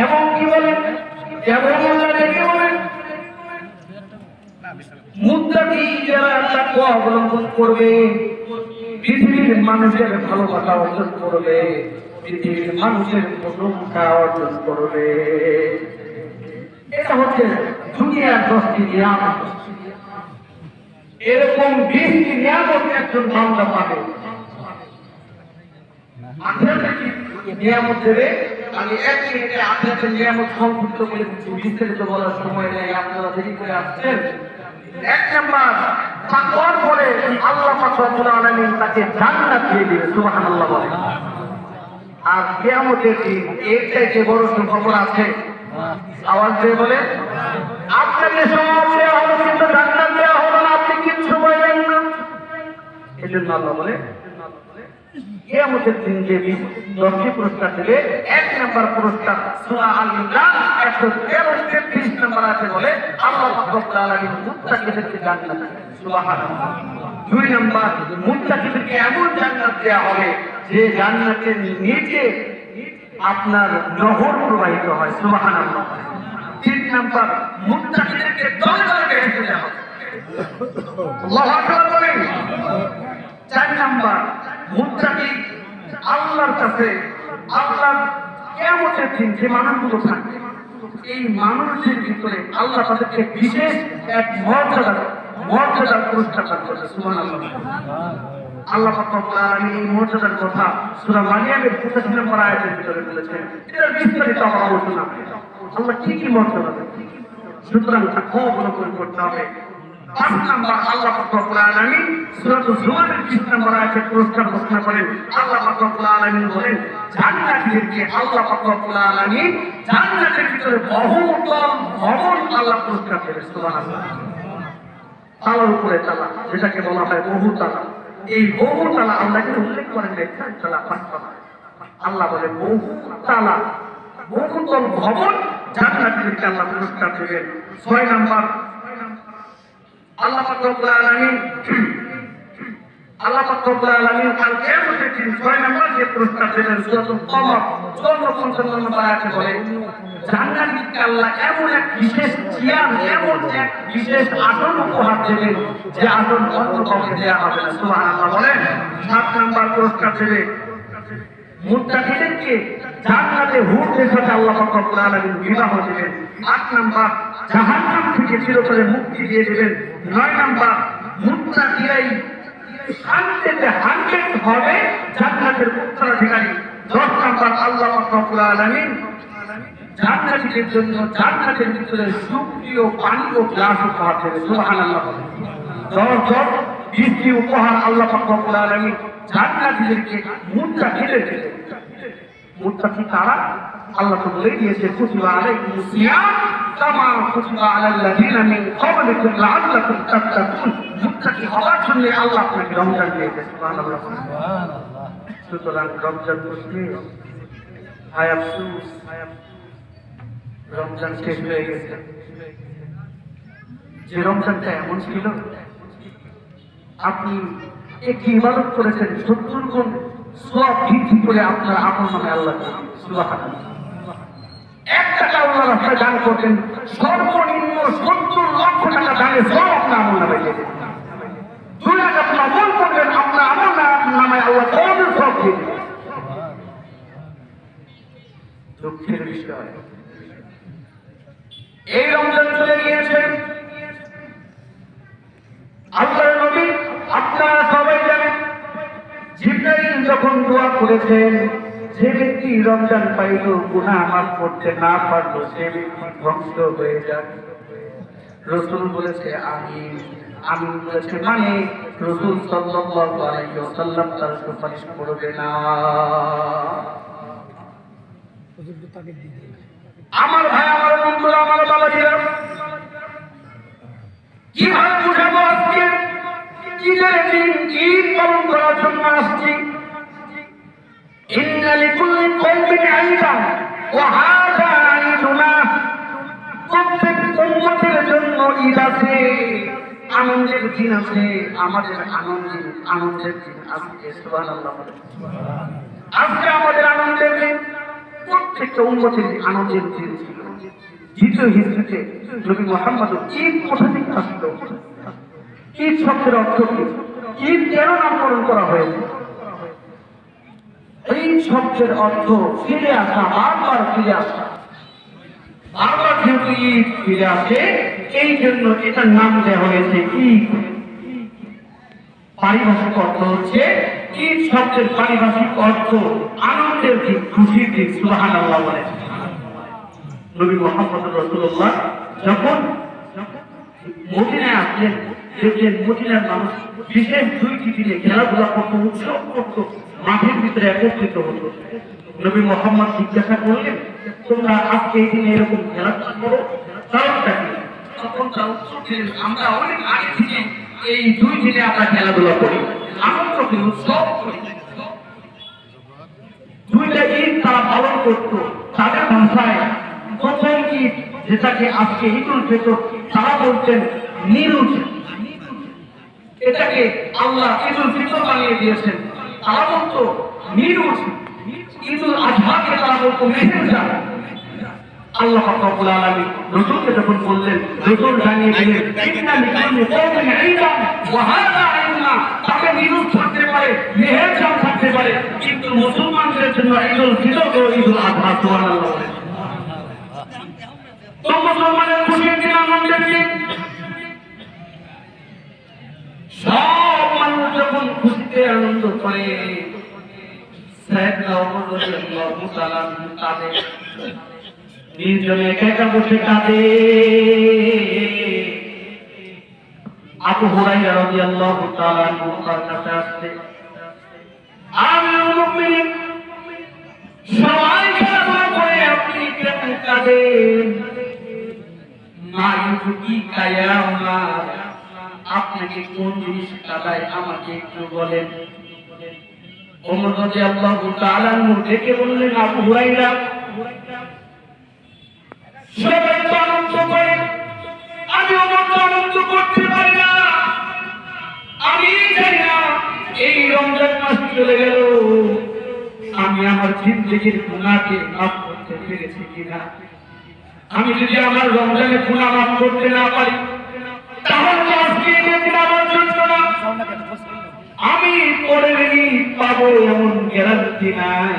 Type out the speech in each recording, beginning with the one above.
এবং কি বলেন, যেমন আল্লাহ ডেকে বলেন মুত্তাকি যারা তাকওয়া অবলম্বন করবে, পৃথিবীর মানুষের ভালোবাসা অর্জন করবে, পৃথিবীর মানুষের প্রশংসা অর্জন করবে। এটা হচ্ছে দুনিয়ার 10টি নিয়ামত। এরকম 20টি নিয়ামত একজন বান্দা পাবে। আখিরাতের নিয়ামত দেবে। আমি এক মিনিটে আখিরাতের নিয়ামত সংক্ষিপ্ত করে দিচ্ছি, বিস্তারিত বলার সময় নেই, আপনারা দেরি করে আসছেন। 1 নাম্বার, তাকওয়ার পরে আল্লাহ পাক রব্বুল আলামিন তাকে জান্নাত দিয়ে দিবে। সুবহানাল্লাহ বলেন। আর কিয়ামতের দিন এর চাইতে বড় সুখবর আছে? আওয়াজ দিয়ে বলে, আপনাকে সওয়াব দেওয়া হলো কিন্তু জান্নাত দেওয়া হলো না, আপনি কিচ্ছু বলবেন না। এজন্য আল্লাহ বলে কিয়ামতের দিন যে 10টি পুরস্কার দেবে, 1 নাম্বার পুরস্কার সূরা আল ইমরান 133 নম্বর আছে বলে আল্লাহ রব্বুল আলামিন মুত্তাকিদেরকে জান্নাত দেবে। সুবহানাল্লাহ। 2 নাম্বার, মুত্তাকিদেরকে এমন জান্নাত দেওয়া হবে যে জান্নাতের নিচে আপনার নহর প্রবাহিত হয়। সুবহানাল্লাহ। 3 নাম্বার, মুত্তাকিদেরকে দলে দলে বেহেশতে দেওয়া হবে। আল্লাহু আকবার বলেন। 4 নাম্বার, মুত্তাকি আল্লাহর কাছে, আল্লাহর কিয়ামতের দিন যে মানুষগুলো থাকবে, এই মানুষদের ভিতরে আল্লাহ তাদেরকে বিশেষ এক মর্যাদার পুরস্কার দান করবে। সুবহানাল্লাহ। আল্লাহ পাক রব্বুল আলামিন এই মর্যাদার কথা সূরা মারিয়ামের 85 নম্বর আয়াতের ভিতরে বলেছেন। এর বিস্তারিত আমরা আলোচনা করব। আল্লাহ কি কি মর্যাদা দেন, সুতরাং তাকওয়া অবলম্বন করতে হবে। 5 নাম্বার, আল্লাহ পাক রব্বুল আলামিন সূরা জুমারের 20 নম্বর আয়াতে পুরস্কার ঘোষণা করেন। আল্লাহ পাক রব্বুল আলামিন বলেন জান্নাতীদেরকে আল্লাহ পাক রব্বুল আলামিন জান্নাতের ভিতরে বহুতল ভবন আল্লাহ পুরস্কার দেবেন। সুবহানাল্লাহ। তালার উপরে তালা, যেটাকে বলা হয় বহুতালা। এই বহুতালা আল্লাহকে উল্লেখ করেন তালা 5 তালা। আল্লাহ বলে বহুতালা, বহুতল ভবন জান্নাতীদেরকে আল্লাহ পুরস্কার দেবেন। 6 নাম্বার, আল্লাহ পাক রব্বুল আলামিন কাল কিয়ামতের দিন 6 নাম্বার যে পুরস্কার দেবেন সূরাতুল কমর 54 নম্বর আয়াতে বলে জান্নাতীকে আল্লাহ এমন এক বিশেষ চেয়ার, এমন এক বিশেষ আসন উপহার দেবেন যে আসন অন্য কাউকে দেওয়া হবে না। সুবহানাল্লাহ বলেন। 7 নাম্বার পুরস্কার দেবে মুত্তাকিদেরকে জান্নাতে হুরদের সাথে আল্লাহ পাক রব্বুল আলামিন বিবাহ দেবেন। 8 নাম্বার, জাহান্নাম থেকে চিরতরে মুক্তি দিয়ে দেবেন। 9 নাম্বার, মুত্তাকিরাই শান্তিতে 100 হবে জান্নাতের উত্তরাধিকারী। 10 নাম্বার, আল্লাহ পাক রব্বুল আলামিন জান্নাতীদের জন্য জান্নাতের ভিতরে সুপ্রিয় পানি ও গ্লাস উপহার দেবে। সুবহানাল্লাহ। 10 20টি উপহার আল্লাহ পাক রব্বুল আলামিন জান্নাতীদেরকে মুত্তাকিদেরকে দেবেন। মুত্তাকি কারা? আল্লাহ তো বলেই দিয়েছে কুতিবা আলাইকুমুস সিয়াম কামা কুতিবা আলাল লাযিনা মিন ক্বাবলিকুম লাআল্লাকুম তাত্তাকুন। মুত্তাকি হওয়ার জন্য আল্লাহ আপনাকে রমজান দিয়েছে। সুবহানাল্লাহ। সুতরাং রমজান মাসে হায় আফসোস, রমজান শেষ হয়ে গেছে। যে রমজানটা এমন ছিল আপনি একটি ইবাদত করেছেন 70 গুণ সওয়াব বৃদ্ধি করে আপনার আমল নামে আল্লাহ দিয়েছেন। সুবহানাল্লাহ। 1 টাকা আল্লাহর রাস্তায় দান করতেন, সর্বনিম্ন 70 লক্ষ টাকা দানের সওয়াব আপনার আমল নামে দিয়েছেন। 2 লাখ আপনি আমল করবেন, আপনার আমল নামে আল্লাহ সওয়াবের সওয়াব দিয়ে দেবেন। দুঃখের বিষয় এই রমজান চলে গিয়েছে। আল্লাহর নবী আপনারা সবাই জানেন জিবরাইল যখন দোয়া করেছেন যে ব্যক্তি রমজান পাইল গুনাহ মাফ করতে না পারলো সে ব্যক্তি ধ্বংস হয়ে যাবে। রাসূল বলেছে আমিন। আমিন বলেছে মানে রাসূল সাল্লাল্লাহু আলাইহি ওয়াসাল্লাম তার সুপারিশ করবে না। আমার ভাই, আমার বন্ধুরা, আমার বাবাজিরা, কিভাবে বুঝাবো আজকে ঈদের দিন ঈদ পালন করার জন্য আসছি। ইন্না লিকুল্লি কওমিন ঈদান ওয়া হাযা ঈদুনা। প্রত্যেক উম্মতের জন্য ঈদ আছে, আনন্দের দিন আছে, আমাদের আনন্দের দিন আজকে। সুবহানাল্লাহ। আজকে আমাদের আনন্দের দিন। প্রত্যেকটা উম্মতের আনন্দের দিন ছিল। দ্বিতীয় হিজরিতে নবী মুহাম্মদ ঈদ কোথা থেকে আসলো? ঈদ শব্দের অর্থ কি? ঈদ কেন নামকরণ করা হয়েছে? এই শব্দের অর্থ ফিরে আসা, বারবার ফিরে আসা। বারবার যেহেতু ঈদ ফিরে আসে, এই জন্য এটার নাম দেওয়া হয়েছে ঈদ। পারিভাষিক অর্থ হচ্ছে, ঈদ শব্দের পারিভাষিক অর্থ আনন্দের দিন, খুশির দিন। সুবহানাল্লাহ বলেন। নবী মুহাম্মদ রাসূলুল্লাহ যখন মদিনায় আসলেন, দেখলেন মদিনার মানুষ বিশেষ দুইটি দিনে খেলাধুলা করতো, উৎসব করতো, মাঠের ভিতরে একত্রিত হতো। নবী মুহাম্মদ জিজ্ঞাসা করলেন, তোমরা আজকে এই দিনে এরকম খেলাধুলা করো, কারণটা কি? তখন তারা উত্তর দিলেন, আমরা অনেক আগে থেকে এই দুই দিনে আমরা খেলাধুলা করি, আনন্দ করি, উৎসব করি। দুইটা ঈদ তারা পালন করতো তাদের ভাষায়। প্রথম ঈদ যেটাকে আজকে ঈদুল ফিতর, তারা বলতেন নিরুজ, এটাকে আল্লাহ ঈদুল ফিতর বানিয়ে দিয়েছেন। তারা বলতো নিরুজ। ঈদুল আজহাকে তারা বলতো মেহেরজান। আল্লাহ রাব্বুল আলামিন রাসূলকে যখন বললেন, রাসূল জানিয়ে দিলেন, ইন্না লিকুল্লি কওমিন ঈদান ওয়া হাযা ঈদুনা। তাকে নিরুজ থাকতে পারে, মেহেরজান থাকতে পারে, কিন্তু মুসলমানদের জন্য ঈদুল ফিতর ও ঈদুল আজহা। সুবহানাল্লাহ। তো মুসলমানের খুশির দিন, আনন্দের দিন। সব মানুষ যখন খুশিতে আনন্দ করে, সাইয়েদনা ওমর রাদিয়াল্লাহু তাআলা কাঁদে, নির্জনে একা বসে কাঁদে। আবু হুরায়রা রাদিয়াল্লাহু তাআলা তার কাছে আসছে, আমিরুল মুমিনিন সবাই খেলাধুলা করে, আপনি কেন কাঁদেন? কি কায়া আমার, আপনাকে কোন জিনিস কাঁদায় আমাকে একটু বলেন। ওমর রাদিয়াল্লাহু তাআলা ডেকে বললেন, আবু হুরায়রা, সবাই তো আনন্দ করে, আমি ওমর তো আনন্দ করতে পারি না। আমি জানি না এই রমজান মাস চলে গেল, আমি আমার জিন্দেগির গুনাহকে মাফ করতে পেরেছি কিনা। আমি যদি আমার রমজানের গুনাহ মাফ করতে না পারি, তাহলে আজকে এই দিন আমার জন্য না। আমি পরের ঈদ পাবো এমন গ্যারান্টি নাই।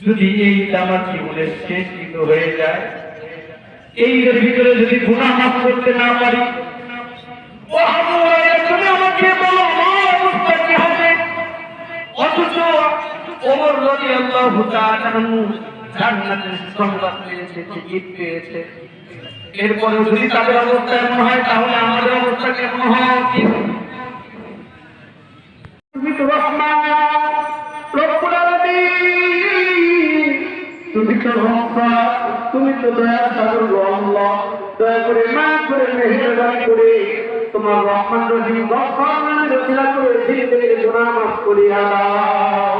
যদি এই আমার জীবনের শেষ ঈদ হয়ে যায়, এই ঈদের ভিতরে যদি গুনাহ মাফ করতে না পারি, ও আবু হুরায়রা, তুমি আমাকে বলো আমার অবস্থা কি হবে? অথচ ওমর রাদিয়াল্লাহু তাআলা জান্নাতের সংবাদ পেয়েছে, টিকিট পেয়েছে। এরপরেও যদি তাদের অবস্থা এমন হয়, তাহলে আমাদের অবস্থা কেমন হওয়া উচিত? তুমি তো রহমান, রব্বুল আলামিন, তুমি তো রহমান, তুমি তো দয়া সাগর আল্লাহ। দয়া করে, মাফ করে, মেহেরবানি করে তোমার রহমান রহিম গফফারের রসিলা করে দিলের গুনাহ মাফ করিয়া দাও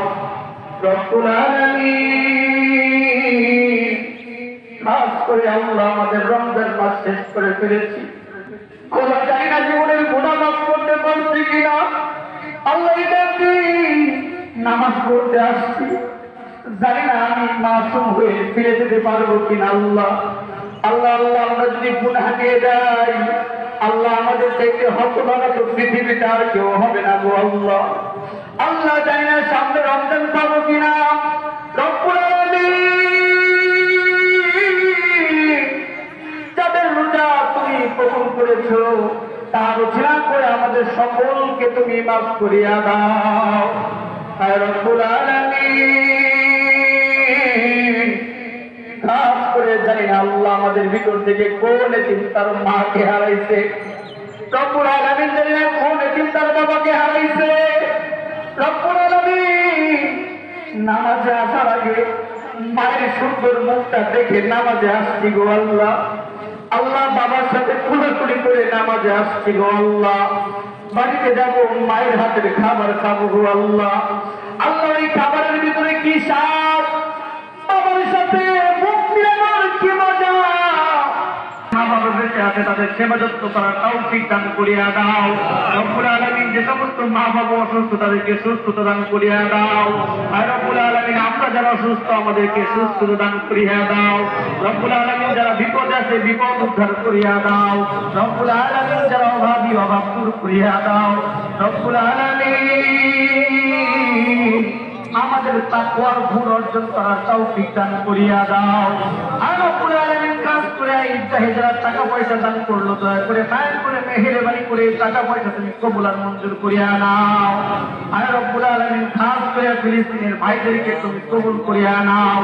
রব্বুল আলামিন। খাস করে আল্লাহ, আমাদের রমজান মাস শেষ করে ফেলেছি, আল্লাহ জানি না জীবনের গুনাহ মাফ করতে পারছি কিনা। আল্লাহ নামাজ পড়তে আসছি, জানি না আমি মাসুম হয়ে ফিরে যেতে পারবো কিনা। আল্লাহ আল্লাহ আল্লাহ, আমরা যদি গুনাহ দিয়ে যাই, আল্লাহ আমাদের থেকে হতভাগা তো পৃথিবীতে আর কেউ হবে না গো আল্লাহ। আল্লাহ জানি না সামনে রমজান পাবো কিনা। রব্বুল আলামিন, যাদের রোজা তুমি কবুল করেছো, তার রচনা করে আমাদের সকলকে তুমি মাফ করিয়া দাও রব্বুল আলামিন। খাস করে জানি না আল্লাহ আমাদের ভিতর থেকে কোন এতিম তার মাকে হারাইছে, রব্বুল আলামিন জানি না কোন এতিম তার বাবাকে হারাইছে। রব্বুল আলামিন, নামাজে আসার আগে মায়ের সুন্দর মুখটা দেখে নামাজে আসছি গো আল্লাহ। আল্লাহ বাবার সাথে কুলাকুলি করে নামাজে আসছি গো আল্লাহ। বাড়িতে যাবো, মায়ের হাতের খাবার খাবো গো আল্লাহ। আল্লাহ এই খাবারের ভিতরে কি স্বাদ, বাবার সাথে মুখ মিলানোর কি মজা। মা বাবাদেরকে বেঁচে আছে তাদের সেবা যত্ন করার তৌফিক দান করিয়া দাও। রব্বুল আলামিন যে সমস্ত মা বাবা অসুস্থ তাদেরকে সুস্থতা দান করিয়া দাও। আর রব্বুল আলামিন আমরা যারা অসুস্থ আমাদেরকে সুস্থতা দান করিয়া দাও। রব্বুল আলামিন যারা বিপদে আছে বিপদ উদ্ধার করিয়া দাও। রব্বুল আলামিন যারা অভাবী অভাব দূর করিয়া দাও। রব্বুল আলামিন আমাদের তাকওয়ার গুণ অর্জন করার তৌফিক দান করিয়া দাও। আর রব্বুল আলামিন কাজ করে ইত্যাদি যারা টাকা পয়সা দান করলো দয়া করে মায়ের করে মেহেরবানি করে টাকা পয়সা তুমি কবুল আর মঞ্জুর করিয়া নাও। আর রব্বুল আলামিন খাস করে ফিলিস্তিনের ভাইদেরকে তুমি কবুল করিয়া নাও।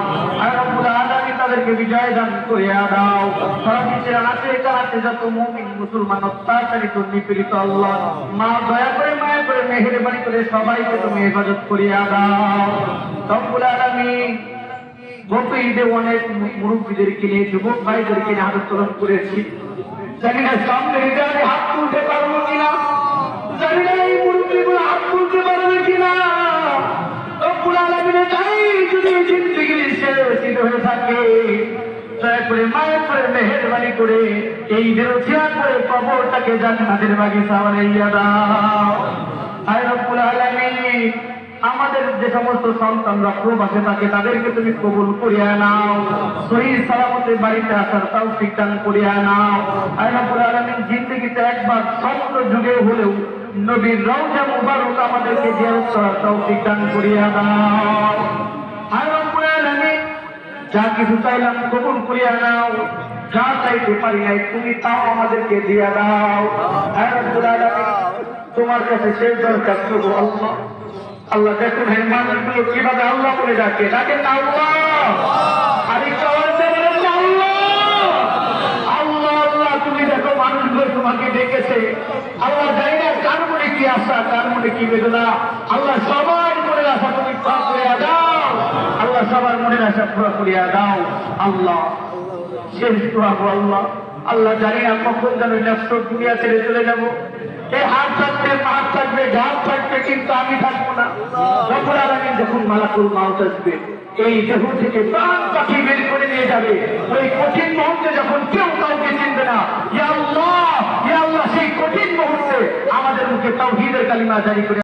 আর রব্বুল আলামিন তাদেরকে বিজয় দান করিয়া দাও। সারা বিশ্বের আনাচে কানাচে যত মুমিন মুসলমান অত্যাচারিত নিপীড়িত আল্লাহ মা দয়া করে মায়ের করে মেহেরবানি করে সবাইকে তুমি হেফাজত করিয়া দাও। রব্বুল আলামিন গত ঈদে অনেক মুরব্বীদেরকে নিয়ে যুবক ভাইদেরকে নিয়ে হাত উত্তোলন করেছি। জানি না সামনে ঈদে আমি হাত তুলতে পারবো কিনা, জানি না এই মুরব্বীগুলো হাত তুলতে পারবে কিনা। রব্বুল আলামিনের চাই যদি জিন্দেগি শেষ হয়ে থাকে দয়া করে মায়ের করে মেহেরবানি করে এই বেরোছিয়া করে কবরটাকে জান্নাতের বাগিচা বানাইয়া দাও। আর রব্বুল আলামিন আমাদের যে সমস্ত সন্তানরা প্রবাসে থাকে তাদেরকে তুমি কবুল করিয়া নাও। সহিহ সালামতে বাড়িতে আসার তৌফিক দান করিয়া নাও। আর রব্বুল আলামিন জিন্দেগিতে একবার স্বপ্ন যুগে হলেও নবীর রওজা মুবারক আমাদেরকে জিয়ারত করার তৌফিক দান করিয়া দাও। আর রব্বুল আলামিন যা কিছু চাইলাম কবুল করিয়া নাও, যা চাইতে পারি নাই তুমি তাও আমাদেরকে দিয়া দাও। আর রব্বুল আলামিন তোমার কাছে সেই দরকার শুধু আল্লাহ। আল্লাহ দেখুন এই মানুষগুলো কিভাবে আল্লাহ বলে ডাকে, ডাকেন না আল্লাহ। আরেকটা বলতে বলেন না আল্লাহ। আল্লাহ আল্লাহ তুমি দেখো মানুষগুলো তোমাকে ডেকেছে। আল্লাহ জানি না কার মনে কি আশা, কার মনে কি বেদনা। আল্লাহ সবার মনের আশা তুমি পুরা করিয়া দাও। আল্লাহ সবার মনের আশা পুরা করিয়া দাও। আল্লাহ শেষ দোয়া গো আল্লাহ। আল্লাহ জানি না কখন যেন নষ্ট দুনিয়া ছেড়ে চলে যাবো। এই হাত থাকবে, মাঠ থাকবে, ঘাট থাকবে, কিন্তু আমি থাকবো না। রব্বুল আলামিন যখন মালাকুল মাউত আসবে এই দেহ থেকে প্রাণ পাখি বের করে নিয়ে যাবে, ওই কঠিন মুহূর্তে যখন কেউ কাউকে চিনবে না, ইয়া আল্লাহ ইয়া আল্লাহ সেই কঠিন মুহূর্তে আমাদের মুখে তাওহীদের কালিমা জারি করে